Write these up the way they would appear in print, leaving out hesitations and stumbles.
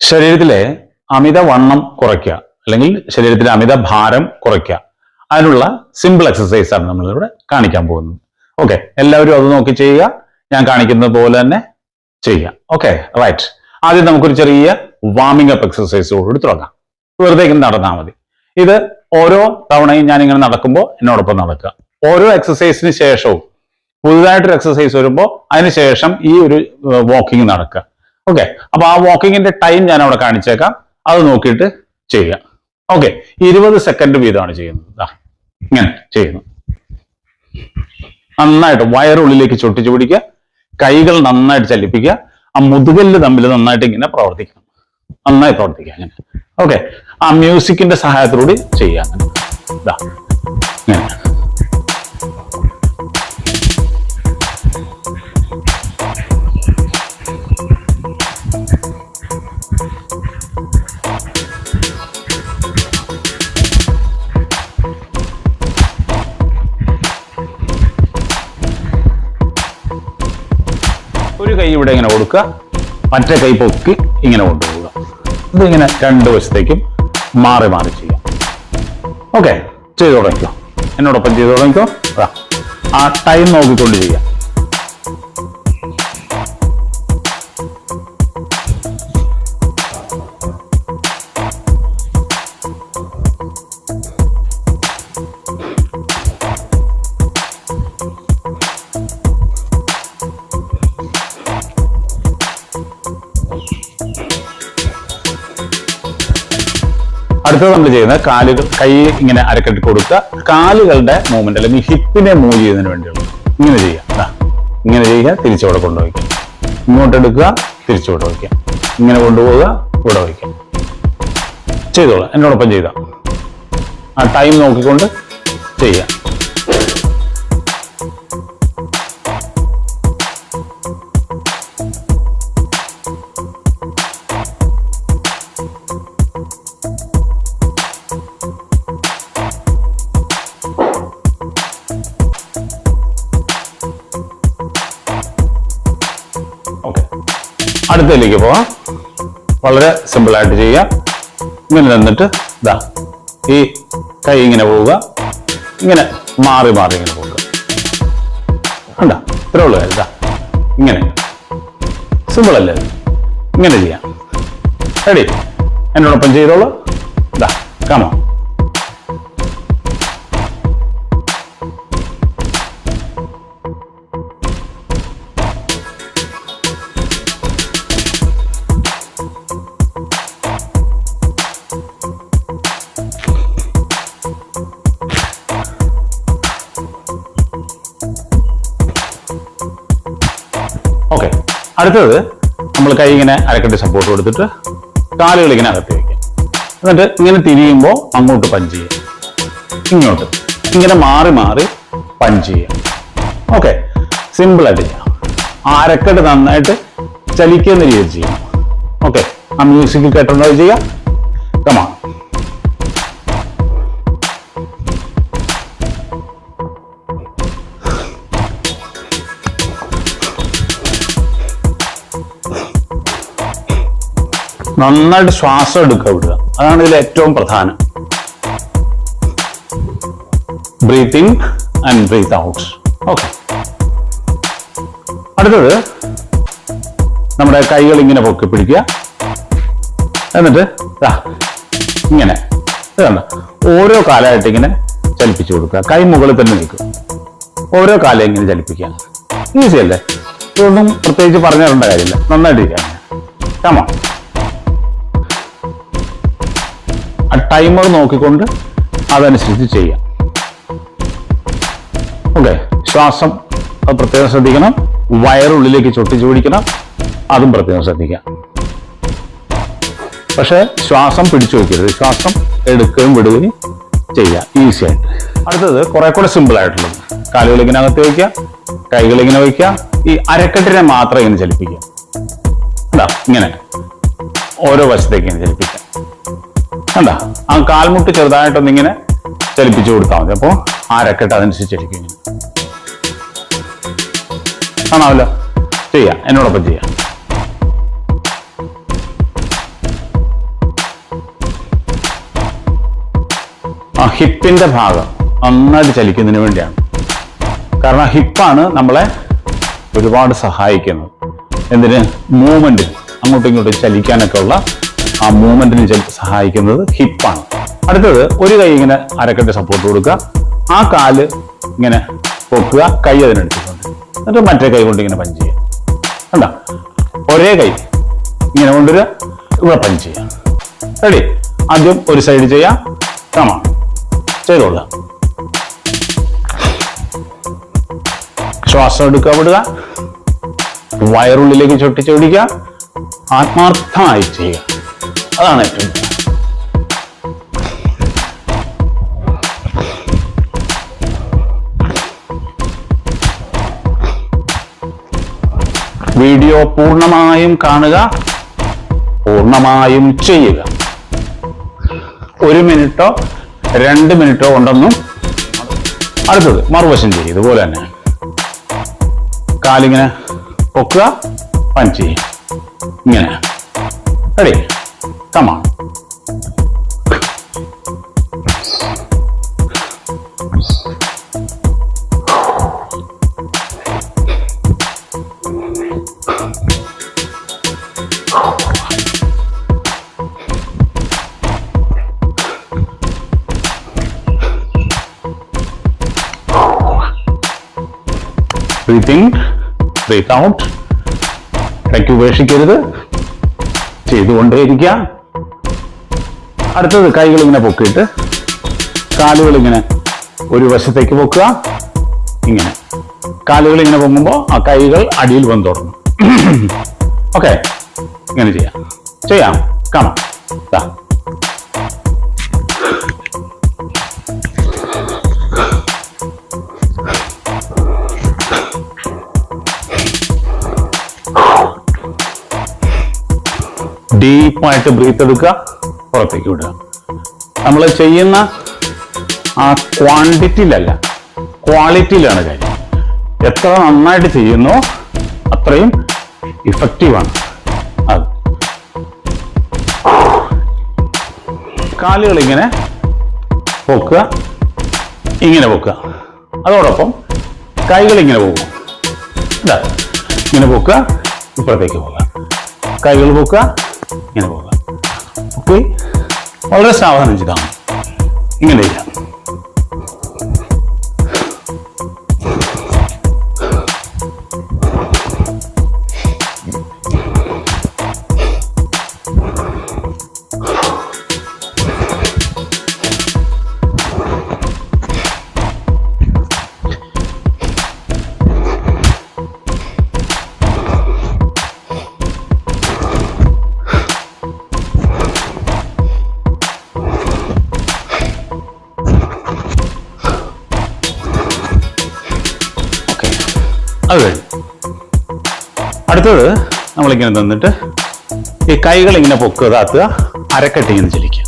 ശരീരത്തിലെ അമിതവണ്ണം കുറയ്ക്കുക അല്ലെങ്കിൽ ശരീരത്തിലെ അമിത ഭാരം കുറയ്ക്കുക, അതിനുള്ള സിമ്പിൾ എക്സസൈസ് ആണ് നമ്മളിവിടെ കാണിക്കാൻ പോകുന്നത്. ഓക്കെ, എല്ലാവരും അത് നോക്കി ചെയ്യുക. ഞാൻ കാണിക്കുന്നത് പോലെ തന്നെ ചെയ്യുക. Okay, right. ആദ്യം നമുക്കൊരു ചെറിയ വാമിംഗ് അപ്പ് എക്സസൈസോട് തുടങ്ങാം. വെറുതെ ഇങ്ങനെ നടന്നാൽ മതി. ഇത് ഓരോ തവണയും ഞാൻ ഇങ്ങനെ നടക്കുമ്പോൾ എന്നോടൊപ്പം നടക്കുക. ഓരോ എക്സസൈസിന് ശേഷവും പുതുതായിട്ടൊരു എക്സസൈസ് വരുമ്പോൾ അതിനുശേഷം ഈ ഒരു വാക്കിംഗ് നടക്കുക. ഓക്കെ, അപ്പൊ ആ വാക്കിങ്ങിന്റെ ടൈം ഞാൻ അവിടെ കാണിച്ചേക്കാം. അത് നോക്കിയിട്ട് ചെയ്യുക. ഓക്കെ, 20 സെക്കൻഡ് വീതമാണ് ചെയ്യുന്നത്. ഇങ്ങനെ ചെയ്യുന്നു. നന്നായിട്ട് വയറുള്ളിലേക്ക് ചൊട്ടിച്ചു പിടിക്കുക, കൈകൾ നന്നായിട്ട് ചലിപ്പിക്കുക, ആ മുതുകല്ല് തമ്മിൽ നന്നായിട്ട് ഇങ്ങനെ പ്രവർത്തിക്കണം. നന്നായി പ്രവർത്തിക്കുക അങ്ങനെ. ഓക്കെ, ആ മ്യൂസിക്കിന്റെ സഹായത്തോടെ ചെയ്യുക. ഇങ്ങനെ ഒരു കൈ ഇവിടെ ഇങ്ങനെ കൊടുക്കുക, മറ്റേ കൈ പൊക്കി ഇങ്ങനെ കൊണ്ടുപോവുക. ഇതിങ്ങനെ രണ്ട് വശത്തേക്കും മാറി മാറി ചെയ്യാം. ഓക്കെ, ചെയ്തു തുടങ്ങിക്കോ. എന്നോടൊപ്പം ചെയ്തു തുടങ്ങിക്കോ. ആ ടൈം നോക്കിക്കൊണ്ട് ചെയ്യാം. അടുത്തത് നമ്മൾ ചെയ്യുന്നത് കാലുകൾ, കൈ ഇങ്ങനെ അരക്കെട്ടി കൊടുക്കുക. കാലുകളുടെ മൂവ്മെന്റ് അല്ലെങ്കിൽ ഹിപ്പിനെ മൂവ് ചെയ്യുന്നതിന് വേണ്ടിയുള്ള ഇങ്ങനെ ചെയ്യുക. ഇങ്ങനെ ചെയ്യുക, തിരിച്ചവിടെ കൊണ്ടുപോയിക്കുക. ഇങ്ങോട്ട് എടുക്കുക, തിരിച്ചോട്ട് വയ്ക്കുക. ഇങ്ങനെ കൊണ്ടുപോവുക, ഇവിടെ വയ്ക്കുക. ചെയ്തോളാം, എന്നോടൊപ്പം ചെയ്ത ആ ടൈം നോക്കിക്കൊണ്ട് ചെയ്യുക. അടുത്തതിലേക്ക് പോവാം. വളരെ സിമ്പിൾ ആയിട്ട് ചെയ്യുക. ഇങ്ങനെ നിന്നിട്ട് ഈ കൈ ഇങ്ങനെ പോവുക, ഇങ്ങനെ മാറി മാറി ഇങ്ങനെ പോവുക. കണ്ട, ഇത്രേ ഉള്ളൂ. ഇങ്ങനെ സിമ്പിൾ അല്ലേ? ഇങ്ങനെ ചെയ്യാം. റെഡി? എന്നോടൊപ്പം ചെയ്തോളൂ. കമോ. ഓക്കെ, അടുത്തത് നമ്മൾ കൈ ഇങ്ങനെ അരക്കെട്ടി സപ്പോർട്ട് കൊടുത്തിട്ട് കാലുകൾ ഇങ്ങനെ അകത്തി വയ്ക്കുക. എന്നിട്ട് ഇങ്ങനെ തിരിയുമ്പോൾ അങ്ങോട്ട് പഞ്ച് ചെയ്യുക, ഇങ്ങോട്ട് ഇങ്ങനെ മാറി മാറി പഞ്ച് ചെയ്യുക. ഓക്കെ, സിമ്പിളായിട്ട് ചെയ്യാം. ആ അരക്കെട്ട് നന്നായിട്ട് ചലിക്കുന്ന രീതിയിൽ ചെയ്യണം. ഓക്കെ, ആ മ്യൂസിക് കേട്ടുണ്ടോ ചെയ്യാം. കമാ. നന്നായിട്ട് ശ്വാസം എടുക്കുക, വിടുക. അതാണ് ഇതിൽ ഏറ്റവും പ്രധാനം. Breathe in and breathe out. Okay, അടുത്തത് നമ്മുടെ കൈകൾ ഇങ്ങനെ പൊക്കി പിടിക്കുക. എന്നിട്ട് ഇങ്ങനെ ഓരോ കാലമായിട്ട് ഇങ്ങനെ ചലിപ്പിച്ചു കൊടുക്കുക. കൈ മുകളിൽ തന്നെ നിൽക്കും. ഓരോ കാലം ഇങ്ങനെ ചലിപ്പിക്കുക. ഈസി അല്ലേ? ഇതൊന്നും പ്രത്യേകിച്ച് പറഞ്ഞു തരേണ്ട കാര്യമില്ല. നന്നായിട്ട് ഇരിക്കുക. കമോ. ആ ടൈമർ നോക്കിക്കൊണ്ട് അതനുസരിച്ച് ചെയ്യാം. ഓക്കെ, ശ്വാസം പ്രത്യേകം ശ്രദ്ധിക്കണം. വയറുള്ളിലേക്ക് ചൊട്ടിച്ചു പിടിക്കണം, അതും പ്രത്യേകം ശ്രദ്ധിക്കാം. പക്ഷെ ശ്വാസം പിടിച്ചു വയ്ക്കരുത്. ശ്വാസം എടുക്കുകയും വിടുകയും ചെയ്യാം ഈസി ആയിട്ട്. അടുത്തത് കുറെ കൂടെ സിമ്പിൾ ആയിട്ടുള്ളത്. കാലുകൾ ഇങ്ങനെ അകത്ത് വയ്ക്കുക, കൈകൾ ഇങ്ങനെ വയ്ക്കുക. ഈ അരക്കെട്ടിനെ മാത്രം ഇങ്ങനെ ചലിപ്പിക്കുക. ഇങ്ങനെ ഓരോ വശത്തേക്ക് ഇങ്ങനെ ചലിപ്പിക്കുക. കണ്ട, ആ കാൽമുട്ട് ചെറുതായിട്ടൊന്നിങ്ങനെ ചലിപ്പിച്ചു കൊടുത്താൽ മതി. അപ്പോൾ ആ അരക്കെട്ട് അതനുസരിച്ച് ചലിക്കും. ഇങ്ങനെ കാണാമല്ലോ? ചെയ്യാം, എന്നോടൊപ്പം ചെയ്യാം. ഹിപ്പിന്റെ ഭാഗം നന്നായിട്ട് ചലിക്കുന്നതിന് വേണ്ടിയാണ്. കാരണം ഹിപ്പാണ് നമ്മളെ ഒരുപാട് സഹായിക്കുന്നത്. എന്തിന്? മൂവ്മെന്റ്, അങ്ങോട്ടും ഇങ്ങോട്ടും ചലിക്കാനൊക്കെ ഉള്ള ആ മൂവ്മെന്റിന് സഹായിക്കുന്നത് ഹിപ്പാണ്. അടുത്തത് ഒരു കൈ ഇങ്ങനെ അരക്കെട്ട് സപ്പോർട്ട് കൊടുക്കുക, ആ കാല് ഇങ്ങനെ പൊക്കുക, കൈ അതിനടുത്തിട്ടുണ്ട്, എന്നിട്ട് മറ്റേ കൈ കൊണ്ട് ഇങ്ങനെ പഞ്ച് ചെയ്യുക. കണ്ട, ഒരേ കൈ ഇങ്ങനെ കൊണ്ടുവരിക, ഇവിടെ പഞ്ച് ചെയ്യാം. റെഡി? ആദ്യം ഒരു സൈഡ് ചെയ്യാം. കമാൺ, ചെയ്തോളുക. ശ്വാസം എടുക്കുക, വിടുക, വയറുള്ളിലേക്ക് ചൊട്ടിച്ചൊടിക്കുക, ആത്മാർത്ഥമായി ചെയ്യുക. അതാണ് ഏറ്റവും വീഡിയോ പൂർണ്ണമായും കാണുക, പൂർണ്ണമായും ചെയ്യുക. 1 മിനിറ്റോ 2 മിനിറ്റോ കൊണ്ടൊന്നും. അടുത്തത് മറുവശം ചെയ്യുക. ഇതുപോലെ തന്നെ കാലിങ്ങനെ പൊക്കുക, പഞ്ച് ചെയ്യുക. ഇങ്ങനെ. Ready? Come on. Breathe in, breathe out. ഇടയ്ക്ക് ഉപേക്ഷിക്കരുത്, ചെയ്തുകൊണ്ടേയിരിക്കുക. അടുത്തത് കൈകൾ ഇങ്ങനെ പൊക്കിയിട്ട് കാലുകൾ ഇങ്ങനെ ഒരു വശത്തേക്ക് പൊക്കുക. ഇങ്ങനെ കാലുകൾ ഇങ്ങനെ പൊങ്ങുമ്പോൾ ആ കൈകൾ അടിയിൽ വന്ന് തുടങ്ങും. ഓക്കെ, ഇങ്ങനെ ചെയ്യാം. കാണാം. ഡീപ്പായിട്ട് ബ്രീത്ത് എടുക്കുക, പുറത്തേക്ക് വിടുക. നമ്മൾ ചെയ്യുന്ന ആ ക്വാണ്ടിറ്റിയിലല്ല, ക്വാളിറ്റിയിലാണ് കാര്യം. എത്ര നന്നായിട്ട് ചെയ്യുന്നോ അത്രയും ഇഫക്റ്റീവാണ് അത്. കാലുകൾ ഇങ്ങനെ പൊക്കുക, ഇങ്ങനെ പൊക്കുക. അതോടൊപ്പം കൈകൾ ഇങ്ങനെ പോകും. ഇങ്ങനെ പൊക്കുക, ഇപ്പുറത്തേക്ക് പോകുക. കൈകൾ പൊക്കുക, ഇങ്ങനെ പോകുക. ഓക്കെ, വളരെ സാവധാനം ചെയ്താണ്. ഇങ്ങനെ ചെയ്യാം. അത് കഴിഞ്ഞു. അടുത്തത് നമ്മളിങ്ങനെ തന്നിട്ട് ഈ കൈകൾ ഇങ്ങനെ പൊക്കുക, താത്തുക, അരക്കെട്ട് ഇങ്ങനെ ചലിക്കുക.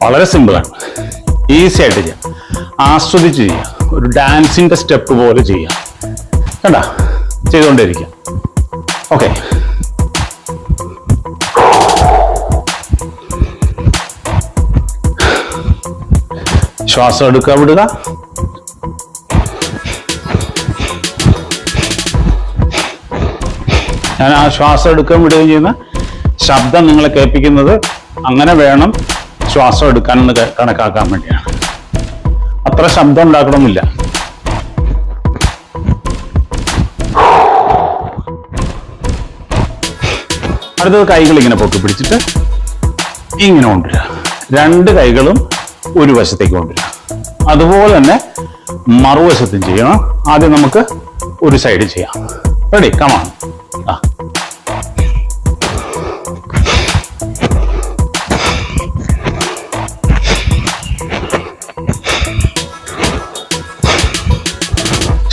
വളരെ സിമ്പിളാണ്, ഈസി ആയിട്ട് ചെയ്യാം. ആസ്വദിച്ച് ചെയ്യാം. ഒരു ഡാൻസിന്റെ സ്റ്റെപ്പ് പോലെ ചെയ്യാം. കണ്ട, ചെയ്തുകൊണ്ടേയിരിക്കാം. ഓക്കെ, ശ്വാസം എടുക്കുക, വിടുക. ഞാൻ ആ ശ്വാസം എടുക്കുകയും വിടുകയും ചെയ്യുന്ന ശബ്ദം നിങ്ങളെ കേൾപ്പിക്കുന്നത് അങ്ങനെ വേണം ശ്വാസം എടുക്കാനെന്ന് കണക്കാക്കാൻ വേണ്ടിയാണ്. അത്ര ശബ്ദം ഉണ്ടാക്കണമെന്നില്ല. അടുത്തത് കൈകൾ ഇങ്ങനെ പൊക്കി പിടിച്ചിട്ട് ഇങ്ങനെ കൊണ്ടുവരിക. 2 കൈകളും ഒരു വശത്തേക്ക് കൊണ്ടുവരിക. അതുപോലെ തന്നെ മറുവശത്തും ചെയ്യണം. ആദ്യം നമുക്ക് ഒരു സൈഡ് ചെയ്യാം. റെഡി? കമാൺ.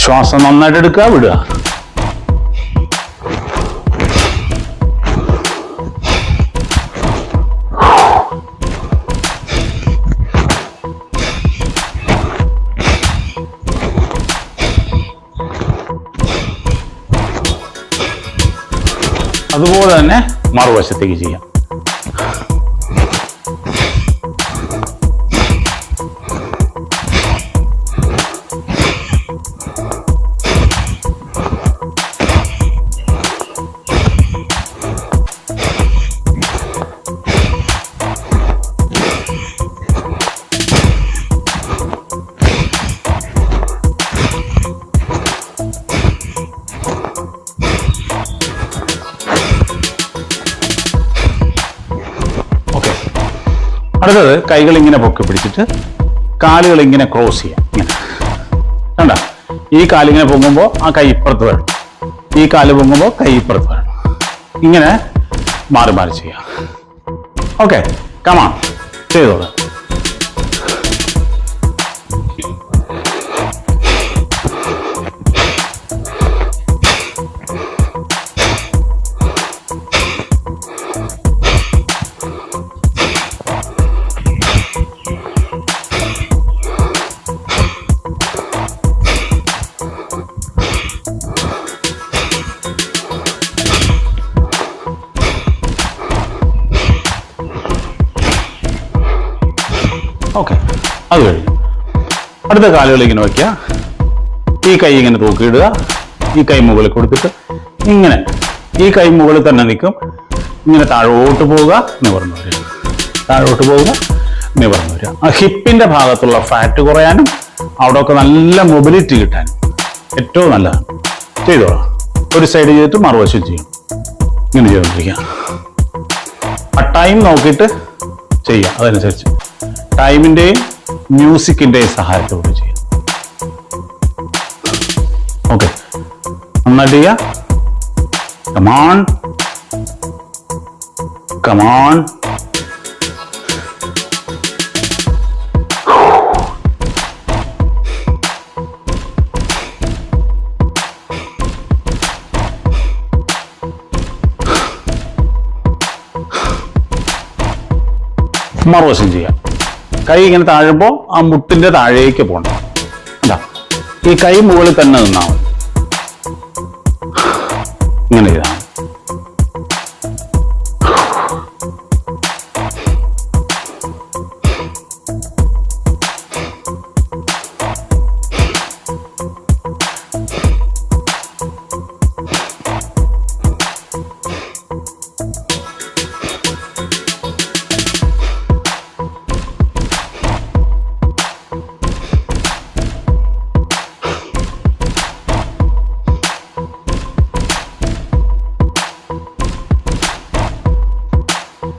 ശ്വാസം നന്നായിട്ട് എടുക്കുക, വിടുക. അതുപോലെ തന്നെ മറുവശത്തേക്ക് ചെയ്യാം. അടുത്തത് കൈകൾ ഇങ്ങനെ പൊക്കി പിടിച്ചിട്ട് കാലുകൾ ഇങ്ങനെ ക്രോസ് ചെയ്യാം. ഇങ്ങനെ കണ്ട, ഈ കാലിങ്ങനെ പൊങ്ങുമ്പോൾ ആ കൈ ഇപ്പുറത്ത് വരണം, ഈ കാല് പൊങ്ങുമ്പോൾ കൈ ഇപ്പുറത്ത് വരണം. ഇങ്ങനെ മാറി മാറി ചെയ്യാം. ഓക്കെ, കമാൺ, ചെയ്തോളാം. ഓക്കെ, അത് കഴിഞ്ഞു. അടുത്ത കാലുകൾ ഇങ്ങനെ വയ്ക്കുക, ഈ കൈ ഇങ്ങനെ തൂക്കിയിടുക, ഈ കൈ മുകളിൽ കൊടുത്തിട്ട് ഇങ്ങനെ ഈ കൈ മുകളിൽ തന്നെ നിൽക്കും. ഇങ്ങനെ താഴോട്ട് പോവുക, നിവർന്നു വരിക, താഴോട്ട് പോവുക, നിവർന്നു വരിക. ആ ഹിപ്പിന്റെ ഭാഗത്തുള്ള ഫാറ്റ് കുറയാനും അവിടെയൊക്കെ നല്ല മൊബിലിറ്റി കിട്ടാനും ഏറ്റവും നല്ലതാണ്. ചെയ്തോളാം. ഒരു സൈഡ് ചെയ്തിട്ട് മറുവശം ചെയ്യണം. ഇങ്ങനെ ചെയ്തോണ്ടിരിക്കുക. ആ ടൈം നോക്കിയിട്ട് ചെയ്യുക. അതനുസരിച്ച് ടൈമിന്റെയും മ്യൂസിക്കിന്റെയും സഹായത്തോടെ ചെയ്യാം. ഓക്കെ, നന്നായിട്ട് ചെയ്യാം. Come on come on. മറുവശം ചെയ്യാം. കൈ ഇങ്ങനെ താഴുമ്പോൾ ആ മുട്ടിന്റെ താഴേക്ക് പോകണം. അതാ, ഈ കൈ മുകളിൽ തന്നെ നിന്നാൽ മതി. ഇങ്ങനെ ചെയ്താൽ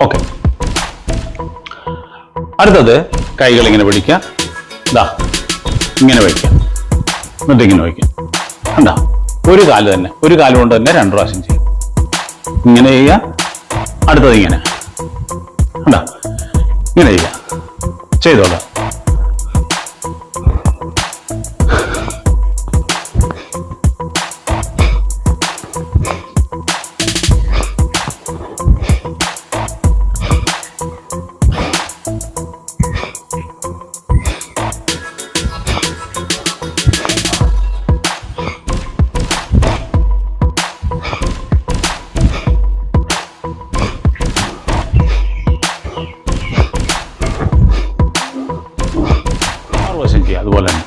ഓക്കെ. അടുത്തത് കൈകൾ ഇങ്ങനെ പിടിക്കുക, ഇതാ ഇങ്ങനെ വയ്ക്കുക, എന്നിട്ട് ഇങ്ങനെ വയ്ക്കുക. കണ്ടാ, ഒരു കാല് തന്നെ, ഒരു കാല് കൊണ്ട് തന്നെ 2 പ്രാവശ്യം ചെയ്യും. ഇങ്ങനെ ചെയ്യുക. അടുത്തത് ഇങ്ങനെ, കണ്ടാ, ഇങ്ങനെ ചെയ്യുക. ചെയ്തോളാം. അതുപോലെ തന്നെ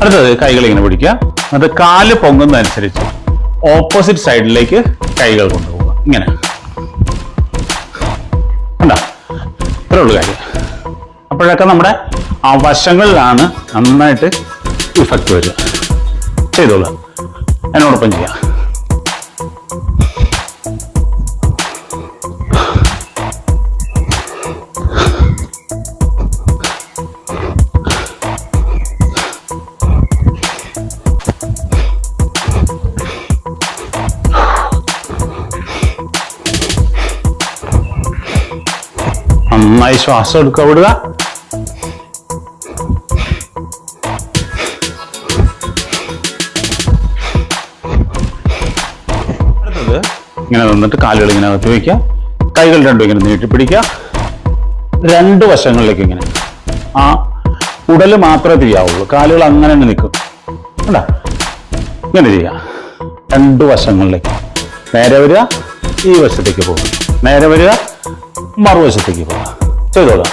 അടുത്തത് കൈകൾ ഇങ്ങനെ പിടിക്കുക. അത് കാല് പൊങ്ങുന്നതനുസരിച്ച് ഓപ്പോസിറ്റ് സൈഡിലേക്ക് കൈകൾ കൊണ്ടുപോവുക. ഇങ്ങനെ കണ്ടോ, ഇത്രേ ഉള്ളൂ കാര്യം. അപ്പോഴൊക്കെ നമ്മുടെ ആ വശങ്ങളിലാണ് നന്നായിട്ട് ഇഫക്റ്റ് വരിക. ചെയ്തോളൂ, എന്നോടൊപ്പം ചെയ്യാം. നന്നായി ശ്വാസം എടുക്കുക, വിടുക. അടുത്തത് ഇങ്ങനെ നിന്നിട്ട് കാലുകൾ ഇങ്ങനെ അകത്ത് വയ്ക്കുക, കൈകൾ രണ്ടും ഇങ്ങനെ നീട്ടി പിടിക്കുക. 2 വശങ്ങളിലേക്ക് ഇങ്ങനെ, ആ ഉടല് മാത്രമേ തിരിയാവുള്ളൂ, കാലുകൾ അങ്ങനെ തന്നെ നിൽക്കും. അല്ല, ഇങ്ങനെ ചെയ്യുക. 2 വശങ്ങളിലേക്ക് നേരെ വരിക, ഈ വശത്തേക്ക് പോകും. നേരെ വരിക, മറുവശത്തേക്ക് പോവുക. ചെയ്തോളാം.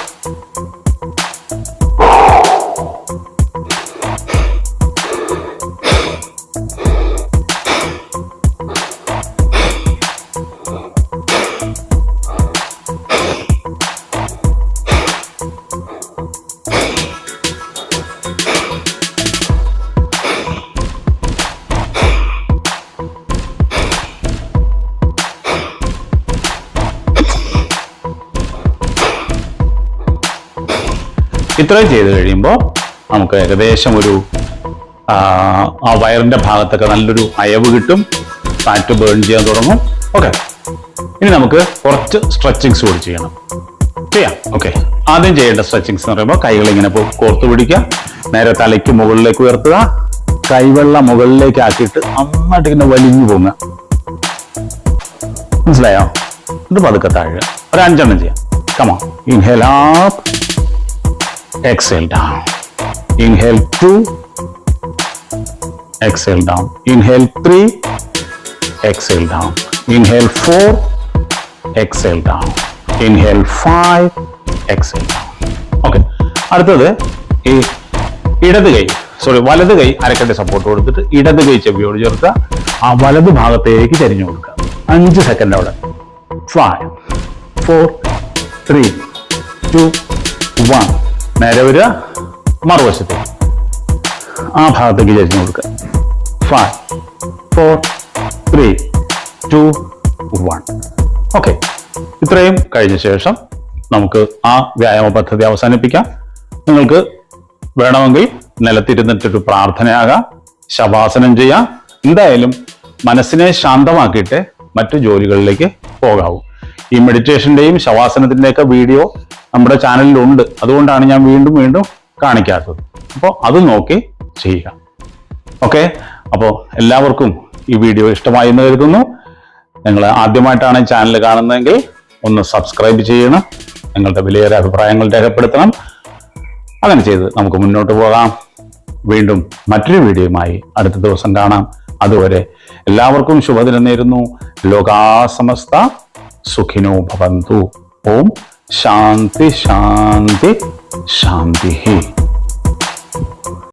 ഇത്രയും ചെയ്ത് കഴിയുമ്പോൾ നമുക്ക് ഏകദേശം ഒരു ആ വയറിന്റെ ഭാഗത്തൊക്കെ നല്ലൊരു അയവ് കിട്ടും, ഫാറ്റ് ബേൺ ചെയ്യാൻ തുടങ്ങും. ഓക്കെ, ഇനി നമുക്ക് കുറച്ച് സ്ട്രെച്ചിങ്സ് കൂടി ചെയ്യാം. ഓക്കെ, ആദ്യം ചെയ്യേണ്ട സ്ട്രെച്ചിങ്സ് എന്ന് പറയുമ്പോൾ കൈകൾ ഇങ്ങനെ കോർത്ത് പിടിക്കുക, നേരെ തലയ്ക്ക് മുകളിലേക്ക് ഉയർത്തുക, കൈവെള്ള മുകളിലേക്ക് ആക്കിയിട്ട് നന്നായിട്ട് ഇങ്ങനെ വലിഞ്ഞു പോകുക. മനസ്സിലായോ? ഇത് പതുക്കെ താഴുക. ഒരു 5 എണ്ണം ചെയ്യാം. Come on. Inhale up, exhale down. Inhale 2, exhale down. Inhale 3, exhale down. Inhale 4, exhale down. Inhale 5, exhale down. Okay. അടുത്തത് ഈ വലത് കൈ അരക്കന്റെ സപ്പോർട്ട് കൊടുത്തിട്ട് ഇടത് കൈ ചെവിയോട് ചേർക്കുക, ആ വലത് ഭാഗത്തേക്ക് ചരിഞ്ഞു കൊടുക്കുക. 5 സെക്കൻഡ് അവിടെ. 5, 4, 3, 2, 1. നേരെ വരിക, മറുവശത്ത് ആ ഭാഗത്തേക്ക് ചരിഞ്ഞു കൊടുക്കുക. 5, 4, 3, 2, 1. ഓക്കെ, ഇത്രയും കഴിഞ്ഞ ശേഷം നമുക്ക് ആ വ്യായാമ പദ്ധതി അവസാനിപ്പിക്കാം. നിങ്ങൾക്ക് വേണമെങ്കിൽ നിലത്തിരുന്നിട്ടൊരു പ്രാർത്ഥനയാകാം, ശവാസനം ചെയ്യാം. എന്തായാലും മനസ്സിനെ ശാന്തമാക്കിയിട്ട് മറ്റു ജോലികളിലേക്ക് പോകാവൂ. ഈ മെഡിറ്റേഷന്റെയും ശവാസനത്തിന്റെയൊക്കെ വീഡിയോ നമ്മുടെ ചാനലിലുണ്ട്, അതുകൊണ്ടാണ് ഞാൻ വീണ്ടും വീണ്ടും കാണിക്കാത്തത്. അപ്പോൾ അത് നോക്കി ചെയ്യുക. ഓക്കെ, അപ്പോൾ എല്ലാവർക്കും ഈ വീഡിയോ ഇഷ്ടമായി എന്ന് കരുതുന്നു. നിങ്ങൾ ആദ്യമായിട്ടാണ് ചാനൽ കാണുന്നതെങ്കിൽ ഒന്ന് സബ്സ്ക്രൈബ് ചെയ്യണം, നിങ്ങളുടെ വിലയേറെ അഭിപ്രായങ്ങൾ രേഖപ്പെടുത്തണം. അങ്ങനെ ചെയ്ത് നമുക്ക് മുന്നോട്ട് പോകാം. വീണ്ടും മറ്റൊരു വീഡിയോയുമായി അടുത്ത ദിവസം കാണാം. അതുവരെ എല്ലാവർക്കും ശുഭദിനം നേരുന്നു. ലോകാ സമസ്ത സുഖിനോ ഭവന്തു. ഓം ശാന്തി ശാന്തി ശാന്തി.